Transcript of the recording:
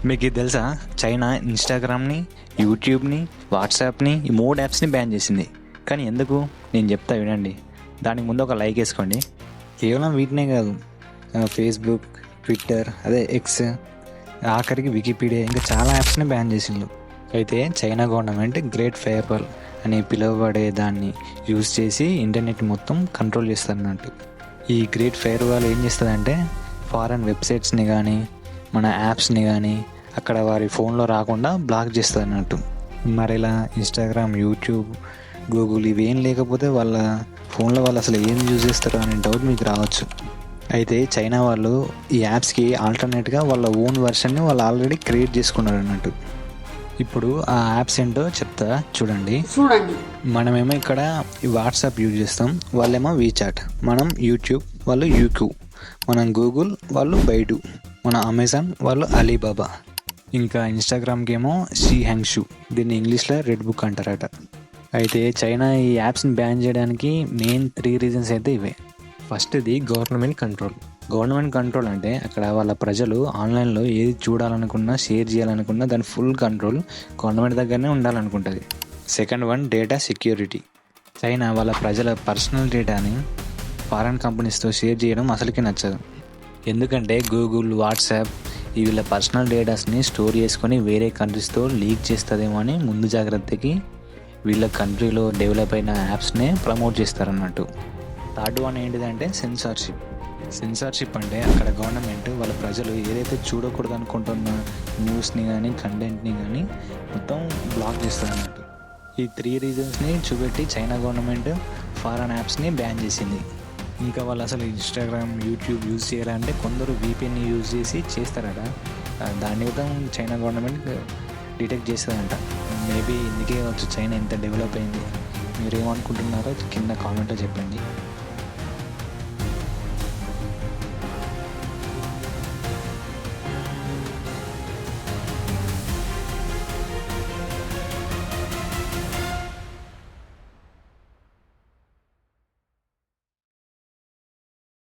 మీకు ఇది తెలుసా? చైనా ఇన్‌స్టాగ్రామ్‌ని, యూట్యూబ్‌ని, వాట్సాప్‌ని ఈ 3 యాప్స్‌ని బ్యాన్ చేసింది. కానీ ఎందుకు? నేను చెప్తా వినండి. దానికి ముందు ఒక లైక్ ఏసుకోండి. కేవలం వీటినే కాదు, ఫేస్‌బుక్, ట్విట్టర్ అదే ఎక్స్, ఆఖరికి వికీపీడియా ఇంకా చాలా యాప్స్‌ని బ్యాన్ చేసిండ్రు. అయితే చైనా గవర్నమెంట్ గ్రేట్ ఫైర్‌వాల్ అని పిలువబడే దాన్ని యూజ్ చేసి ఇంటర్నెట్ మొత్తం కంట్రోల్ చేస్తారన్నట్టు. ఈ గ్రేట్ ఫైర్‌వాల్ ఏం చేస్తదంటే ఫారెన్ వెబ్సైట్స్‌ని కానీ, మన యాప్స్‌ని కానీ అక్కడ వారి ఫోన్లో రాకుండా బ్లాక్ చేస్తుంది అన్నట్టు. మరి ఇలా ఇన్స్టాగ్రామ్, యూట్యూబ్, గూగుల్ ఇవేం లేకపోతే వాళ్ళ ఫోన్లో వాళ్ళు అసలు ఏం యూజ్ చేస్తారు అనే డౌట్ మీకు రావచ్చు. అయితే చైనా వాళ్ళు ఈ యాప్స్కి ఆల్టర్నేట్గా వాళ్ళ ఓన్ వర్షన్ని వాళ్ళు ఆల్రెడీ క్రియేట్ చేసుకున్నారు అన్నట్టు. ఇప్పుడు ఆ యాప్స్ ఏంటో చెప్తా చూడండి. మనమేమో ఇక్కడ ఈ వాట్సాప్ యూజ్ చేస్తాం, వాళ్ళేమో వీచాట్. మనం యూట్యూబ్, వాళ్ళు యూక్యూ. మనం గూగుల్, వాళ్ళు బైడు. మన అమెజాన్, వాళ్ళు అలీబాబా. ఇంకా ఇన్స్టాగ్రామ్కి ఏమో షీ హ్యాంగ్షూ, దీన్ని ఇంగ్లీష్లో రెడ్ బుక్ అంటారట. అయితే చైనా ఈ యాప్స్ని బ్యాన్ చేయడానికి మెయిన్ 3 రీజన్స్ అయితే ఇవే. ఫస్ట్ది గవర్నమెంట్ కంట్రోల్. గవర్నమెంట్ కంట్రోల్ అంటే అక్కడ వాళ్ళ ప్రజలు ఆన్లైన్లో ఏది చూడాలనుకున్నా, షేర్ చేయాలనుకున్నా దాని ఫుల్ కంట్రోల్ గవర్నమెంట్ దగ్గరనే ఉండాలనుకుంటుంది. Second one data security. China వాళ్ళ ప్రజల పర్సనల్ డేటాని ఫారెన్ కంపెనీస్తో షేర్ చేయడం అసలుకి నచ్చదు. ఎందుకంటే గూగుల్, వాట్సాప్ వీళ్ళ పర్సనల్ డేటాస్ని స్టోర్ చేసుకొని వేరే కంట్రీస్తో లీక్ చేస్తుందేమో అని ముందు జాగ్రత్తకి వీళ్ళ కంట్రీలో డెవలప్ అయిన యాప్స్నే ప్రమోట్ చేస్తారన్నట్టు. థర్డ్ వన్ ఏంటిదంటే సెన్సార్షిప్. సెన్సార్షిప్ అంటే అక్కడ గవర్నమెంట్ వాళ్ళ ప్రజలు ఏదైతే చూడకూడదు అనుకుంటున్న న్యూస్ని కానీ, కంటెంట్ని కానీ మొత్తం బ్లాక్ చేస్తుంది అన్నట్టు. ఈ 3 రీజన్స్ని చూపెట్టి చైనా గవర్నమెంట్ ఫారెన్ యాప్స్ని బ్యాన్ చేసింది. ఇంకా వాళ్ళు అసలు ఇన్స్టాగ్రామ్, యూట్యూబ్ యూజ్ చేయాలంటే కొందరు వీపీఎన్ని యూజ్ చేసి చేస్తారట. దాన్ని కూడా చైనా గవర్నమెంట్ డిటెక్ట్ చేస్తుందంట. మేబీ ఇందుకే వచ్చి చైనా ఎంత డెవలప్ అయింది. మీరేమనుకుంటున్నారో కింద కామెంట్లో చెప్పండి.